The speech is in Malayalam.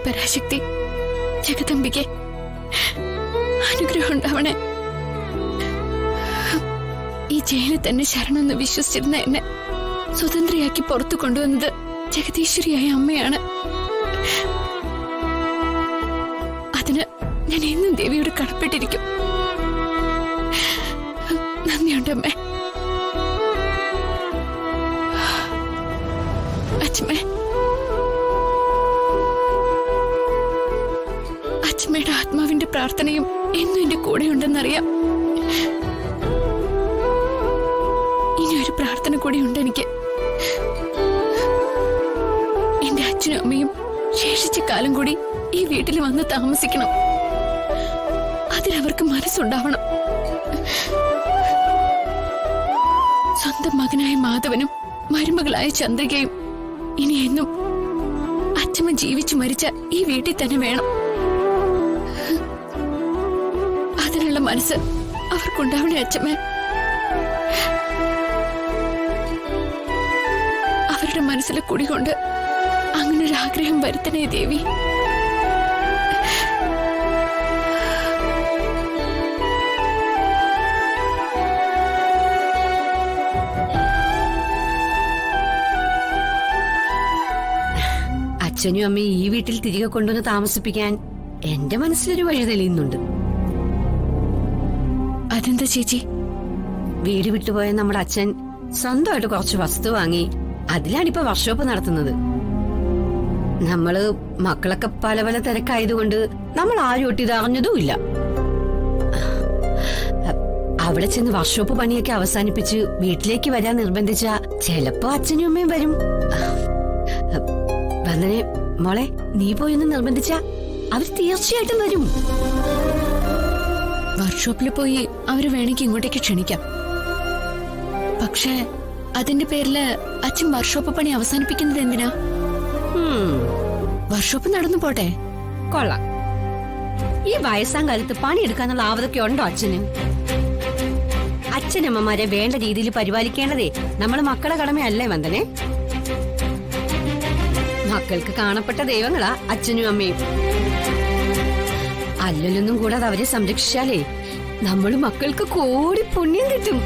പരാശക്തി ജഗദംബികെ അനുഗ്രഹം ഉണ്ടാവണേ. ഈ ജയിലിൽ തന്നെ ശരണമെന്ന് വിശ്വസിച്ചിരുന്ന എന്നെ സ്വതന്ത്രയാക്കി പുറത്തു കൊണ്ടുവന്നത് ജഗദീശ്വരിയായ അമ്മയാണ്. അതിന് ഞാൻ എന്നും ദേവിയോട് കടപ്പെട്ടിരിക്കും. നന്ദിയുണ്ട് അമ്മേ. അച്ഛമ്മേ, അച്ഛമ്മയുടെ ആത്മാവിന്റെ പ്രാർത്ഥനയും എന്നും എന്റെ കൂടെ ഉണ്ടെന്നറിയാം. ഇനി ഒരു പ്രാർത്ഥന കൂടി ഉണ്ട് എനിക്ക്. എന്റെ അച്ഛനും അമ്മയും ശേഷിച്ച കാലം കൂടി ഈ വീട്ടിൽ വന്ന് താമസിക്കണം. അതിനവർക്ക് മനസ്സുണ്ടാവണം. സ്വന്തം മകനായ മാധവനും മരുമകളായ ചന്ദ്രികയും ഇനി എന്നും അച്ഛമ്മ ജീവിച്ചു മരിച്ച ഈ വീട്ടിൽ തന്നെ വേണം. അതിനുള്ള മനസ്സ് അവർക്കുണ്ടാവണേ അച്ഛമ്മ. അവരുടെ മനസ്സിലെ കുടികൊണ്ട് അങ്ങനൊരു ആഗ്രഹം വരുത്തണേ ദേവി. അച്ഛനും അമ്മയും ഈ വീട്ടിൽ തിരികെ കൊണ്ടുവന്ന് താമസിപ്പിക്കാൻ എന്റെ മനസ്സിലൊരു വഴി തെളിയുന്നുണ്ട്. അതെന്താ ചേച്ചി? വീട് വിട്ടുപോയ നമ്മുടെ അച്ഛൻ സ്വന്തമായിട്ട് കുറച്ച് വസ്തു വാങ്ങി അതിലാണിപ്പോ വർക്ക്ഷോപ്പ് നടത്തുന്നത്. നമ്മള് മക്കളൊക്കെ പല പല തിരക്കായതുകൊണ്ട് നമ്മൾ ആരും ഒട്ടിത് അറിഞ്ഞതുമില്ല. അവിടെ ചെന്ന് വർക്ക്ഷോപ്പ് പണിയൊക്കെ അവസാനിപ്പിച്ച് വീട്ടിലേക്ക് വരാൻ നിർബന്ധിച്ച ചിലപ്പോ അച്ഛനും അമ്മയും വരും. വന്ദനെ മോളെ, നീ പോയെന്ന് നിർബന്ധിച്ച അവർ തീർച്ചയായിട്ടും വരും. വർക്ക്ഷോപ്പിൽ പോയി അവര് വേണമെങ്കിൽ ഇങ്ങോട്ടേക്ക് ക്ഷണിക്കാം. പക്ഷേ അതിന്റെ പേരില് അച്ഛൻ വർക്ക്ഷോപ്പ് പണി അവസാനിപ്പിക്കുന്നത് എന്തിനാ? വർക്ക്ഷോപ്പ് നടന്നു പോട്ടെ. കൊള്ളാം. ഈ വയസ്സാം കാലത്ത് പണിയെടുക്കാനുള്ള ആവതൊക്കെ ഉണ്ടോ അച്ഛന്? അച്ഛനമ്മമാരെ വേണ്ട രീതിയിൽ പരിപാലിക്കേണ്ടതേ നമ്മള് മക്കളുടെ കടമയല്ലേ വന്ദനെ? മക്കൾക്ക് കാണപ്പെട്ട ദൈവങ്ങളാ അച്ഛനും അമ്മയും. അല്ലലൊന്നും കൂടാതെ അവരെ സംരക്ഷിച്ചാലേ നമ്മള് മക്കൾക്ക് കോടി പുണ്യം കിട്ടും.